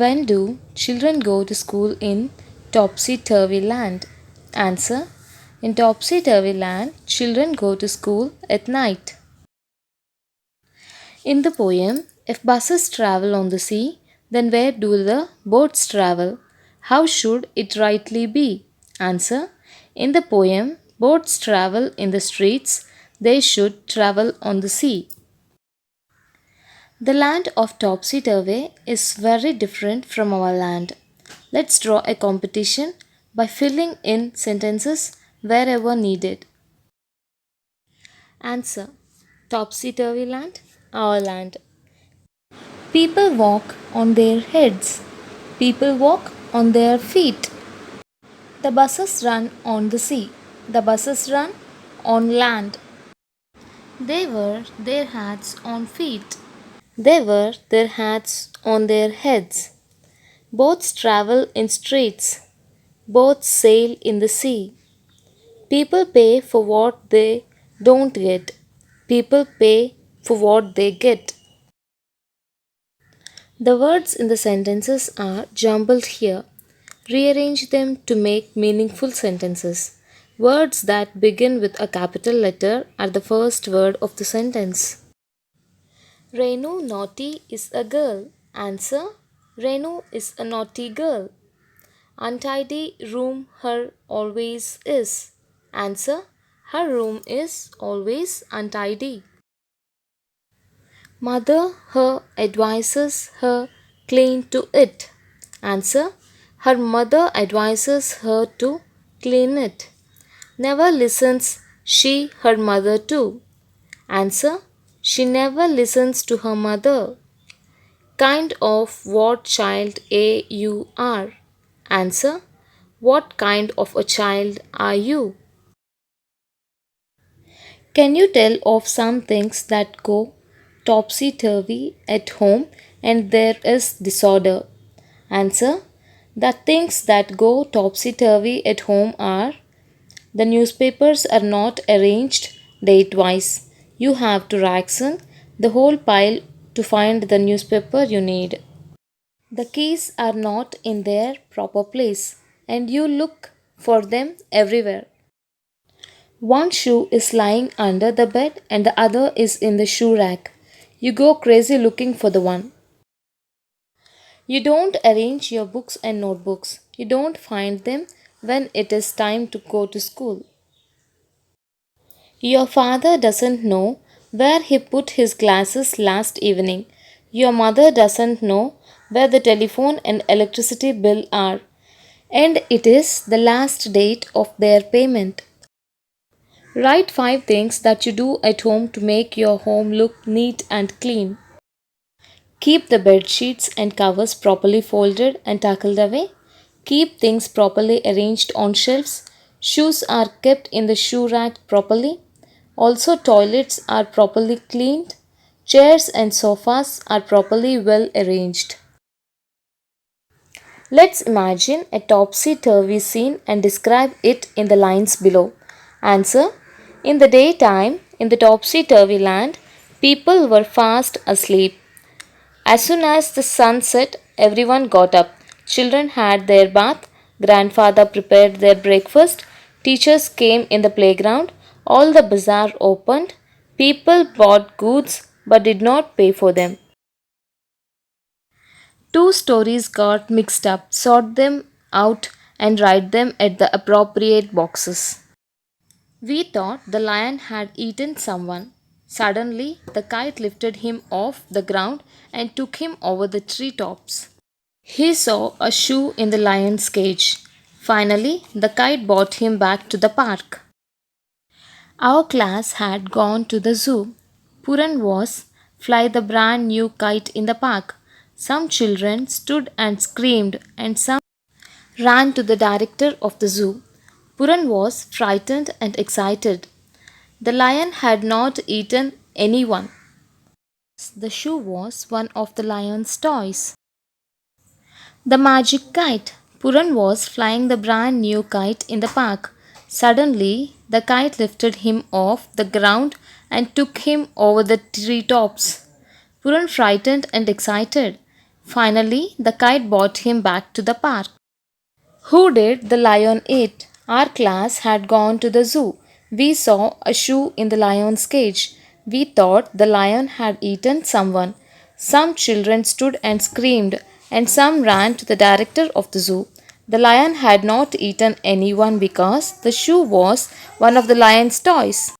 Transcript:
When do children go to school in topsy turvy land? Answer. In topsy turvy land, children go to school at night. In the poem, if buses travel on the sea, then where do the boats travel? How should it rightly be? Answer. In the poem, boats travel in the streets, they should travel on the sea. The land of topsy turvy is very different from our land. Let's draw a competition by filling in sentences wherever needed. Answer. Topsy turvy land, our land. People walk on their heads. People walk on their feet. The buses run on the sea. The buses run on land. They wear their hats on feet. They wear their hats on their heads. Boats travel in streets. Boats sail in the sea. People pay for what they don't get. People pay for what they get. The words in the sentences are jumbled here. Rearrange them to make meaningful sentences. Words that begin with a capital letter are the first word of the sentence. Renu naughty is a girl. Answer. Renu is a naughty girl. Untidy room her always is. Answer. Her room is always untidy. Mother her advises her clean to it. Answer. Her mother advises her to clean it. Never listens she her mother to. Answer. She never listens to her mother. Kind of what child A you are? Answer. What kind of a child are you? Can you tell of some things that go topsy turvy at home and there is disorder? Answer. The things that go topsy turvy at home are the newspapers are not arranged date-wise. You have to ration the whole pile to find the newspaper you need. The keys are not in their proper place and you look for them everywhere. One shoe is lying under the bed and the other is in the shoe rack. You go crazy looking for the one. You don't arrange your books and notebooks. You don't find them when it is time to go to school. Your father doesn't know where he put his glasses last evening. Your mother doesn't know where the telephone and electricity bill are. And it is the last date of their payment. Write 5 things that you do at home to make your home look neat and clean. Keep the bed sheets and covers properly folded and tucked away. Keep things properly arranged on shelves. Shoes are kept in the shoe rack properly. Also, toilets are properly cleaned. Chairs and sofas are properly well arranged. Let's imagine a topsy turvy scene and describe it in the lines below. Answer. In the daytime, in the topsy turvy land, people were fast asleep. As soon as the sun set, everyone got up. Children had their bath, grandfather prepared their breakfast, teachers came in the playground, all the bazaar opened, people bought goods but did not pay for them. Two stories got mixed up, sort them out, and write them at the appropriate boxes. We thought the lion had eaten someone. Suddenly, the kite lifted him off the ground and took him over the tree tops. He saw a shoe in the lion's cage. Finally, the kite brought him back to the park. Our class had gone to the zoo. Puran was fly the brand new kite in the park. Some children stood and screamed, and some ran to the director of the zoo. Puran was frightened and excited. The lion had not eaten anyone. The shoe was one of the lion's toys. The magic kite. Puran was flying the brand new kite in the park. Suddenly, the kite lifted him off the ground and took him over the tree tops. Puran frightened and excited. Finally, the kite brought him back to the park. Who did the lion eat? Our class had gone to the zoo. We saw a shoe in the lion's cage. We thought the lion had eaten someone. Some children stood and screamed, and some ran to the director of the zoo. The lion had not eaten anyone because the shoe was one of the lion's toys.